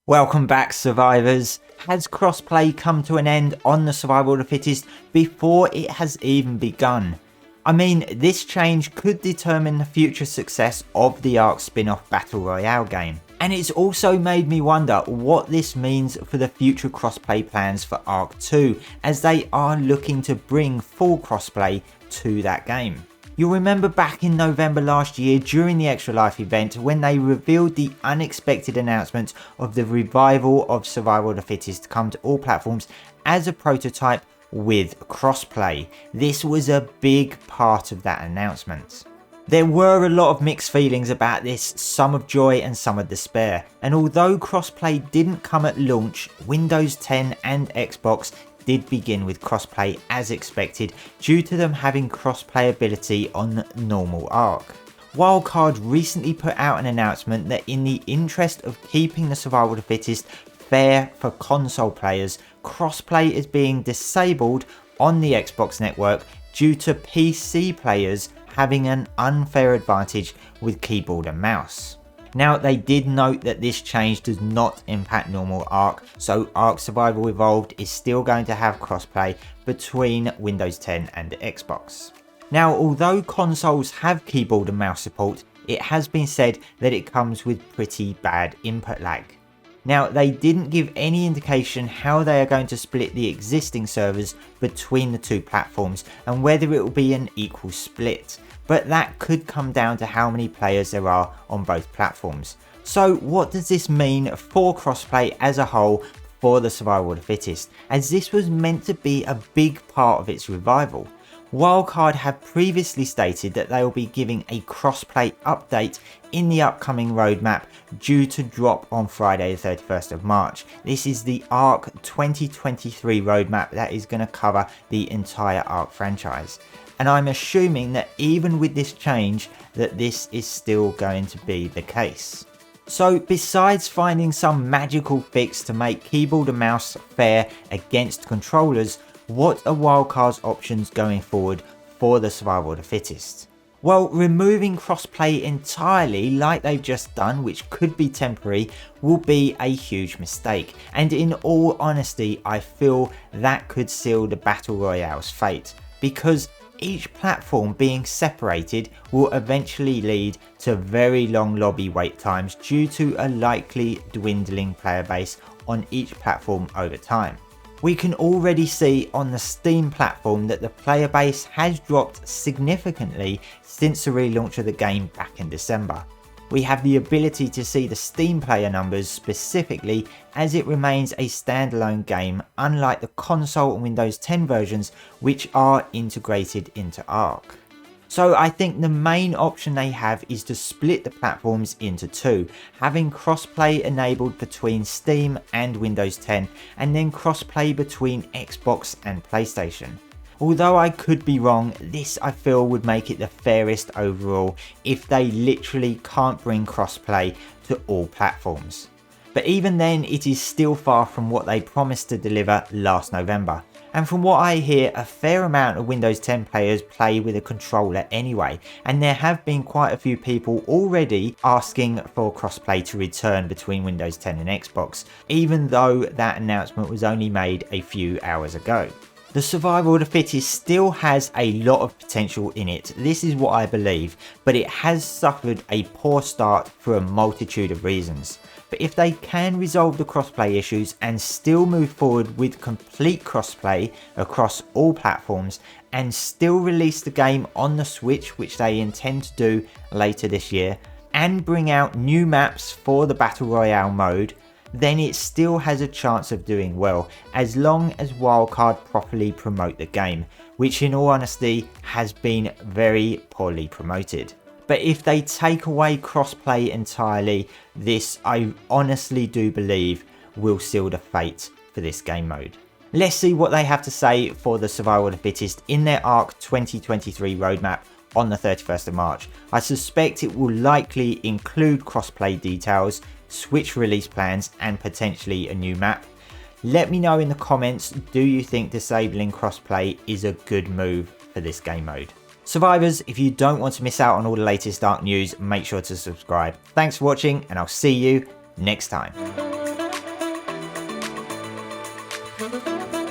Welcome back, survivors. Has crossplay come to an end on the Survival of the Fittest before it has even begun? I mean, this change could determine the future success of the ARK spin-off Battle Royale game. And it's also made me wonder what this means for the future crossplay plans for ARK 2, as they are looking to bring full crossplay to that game. You'll remember back in November last year during the Extra Life event when they revealed the unexpected announcement of the revival of Survival of the Fittest to come to all platforms as a prototype with crossplay. This was a big part of that announcement. There were a lot of mixed feelings about this, some of joy and some of despair, and although crossplay didn't come at launch, Windows 10 and Xbox did begin with crossplay as expected due to them having crossplay ability on normal ARK. Wildcard recently put out an announcement that in the interest of keeping the Survival of the Fittest fair for console players, crossplay is being disabled on the Xbox network due to PC players having an unfair advantage with keyboard and mouse. Now, they did note that this change does not impact normal ARK, so ARK Survival Evolved is still going to have crossplay between Windows 10 and Xbox. Now, although consoles have keyboard and mouse support, it has been said that it comes with pretty bad input lag. Now, they didn't give any indication how they are going to split the existing servers between the two platforms and whether it will be an equal split, but that could come down to how many players there are on both platforms. So what does this mean for crossplay as a whole for the Survival of the Fittest, as this was meant to be a big part of its revival? Wildcard have previously stated that they will be giving a crossplay update in the upcoming roadmap due to drop on Friday the 31st of March. This is the ARK 2023 roadmap that is going to cover the entire ARK franchise. And I'm assuming that even with this change that this is still going to be the case. So besides finding some magical fix to make keyboard and mouse fair against controllers, what are Wildcard's options going forward for the Survival of the Fittest? Well, removing crossplay entirely like they've just done, which could be temporary, will be a huge mistake. And in all honesty, I feel that could seal the Battle Royale's fate, because each platform being separated will eventually lead to very long lobby wait times due to a likely dwindling player base on each platform over time. We can already see on the Steam platform that the player base has dropped significantly since the relaunch of the game back in December. We have the ability to see the Steam player numbers specifically as it remains a standalone game, unlike the console and Windows 10 versions which are integrated into ARK. So I think the main option they have is to split the platforms into two, having crossplay enabled between Steam and Windows 10 and then crossplay between Xbox and PlayStation. Although I could be wrong, this I feel would make it the fairest overall if they literally can't bring crossplay to all platforms. But even then, it is still far from what they promised to deliver last November. And from what I hear, a fair amount of Windows 10 players play with a controller anyway, and there have been quite a few people already asking for crossplay to return between Windows 10 and Xbox, even though that announcement was only made a few hours ago. The Survival of the Fittest still has a lot of potential in it, this is what I believe, but it has suffered a poor start for a multitude of reasons. But if they can resolve the crossplay issues and still move forward with complete crossplay across all platforms and still release the game on the Switch, which they intend to do later this year, and bring out new maps for the Battle Royale mode, then it still has a chance of doing well, as long as Wildcard properly promote the game, which in all honesty has been very poorly promoted. But if they take away crossplay entirely, this I honestly do believe will seal the fate for this game mode. Let's see what they have to say for the Survival of the Fittest in their ARK 2023 roadmap on the 31st of March. I suspect it will likely include crossplay details, Switch release plans and potentially a new map. Let me know in the comments, do you think disabling crossplay is a good move for this game mode? Survivors, if you don't want to miss out on all the latest ARK news, make sure to subscribe. Thanks for watching and I'll see you next time. you.